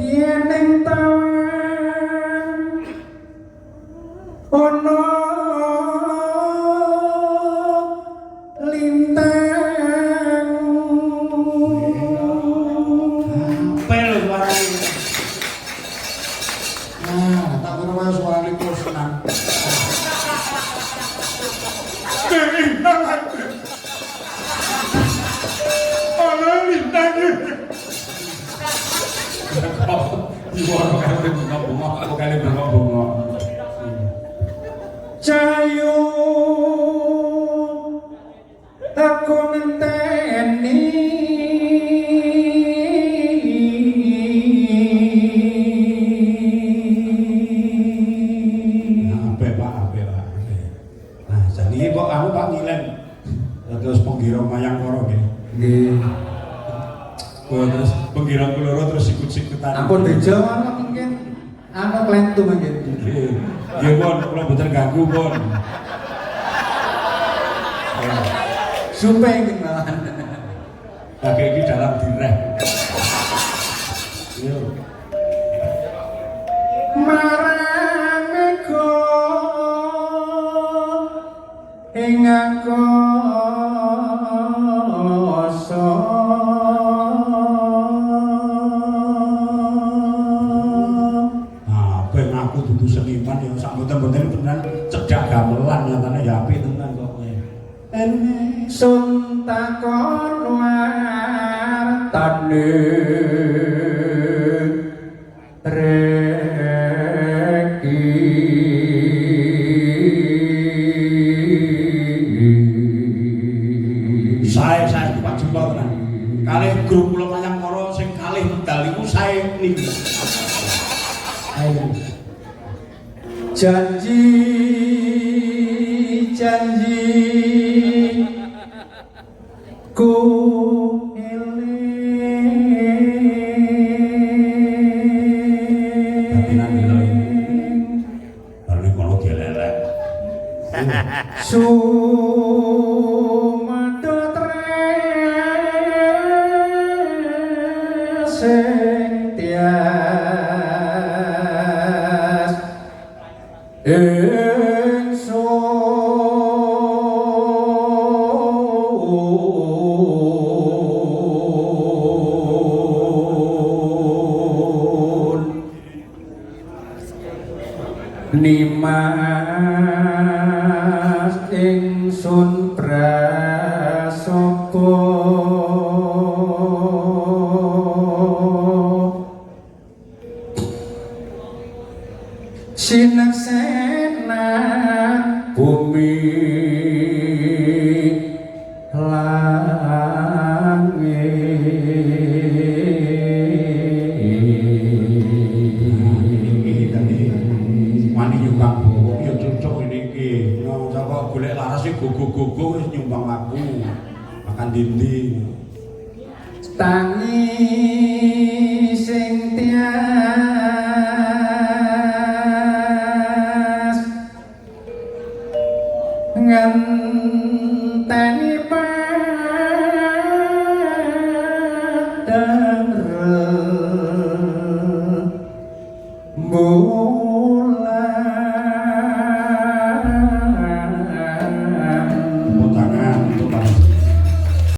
yen ing taman ono lintang pel wae tak kira wae suarane kosenang ono lintang Iwara kali bunga-bunga, aku kali bunga-bunga. Cahayu aku ngenteni Ape Pak. Nah, jadi kok aku Pak ngilen. Terus penggiro mayang koro nggih. nggih Terus penggiro keloro terus sikut-sikutan. ampun bejo mungkin ana klentu mungkin Nggih, Pon, kula mboten ganggu, Pon. supe iki malahan Lagi iki dalam direh. Yo. marang ego ing angkasa Nah, ben aku dudu seniman ya sak mboten-mboten tenan cedak gamelan nyatane ya apik tenan kok. sun takon wartane reki Saya Pak Jumpa tenan. Kalih grup kula Mayang Kara sing kalih medal iku sae niki. Ayo. janji ku eling Baru kono dielek. sumadot sing tias nimas ingsun prasopo sinaksena bumi Wani nyumbang bowo ya cocok ini iki. Nah, saka golek laras iki gogo-gogo wis nyumbang aku. Makan dinding. tangi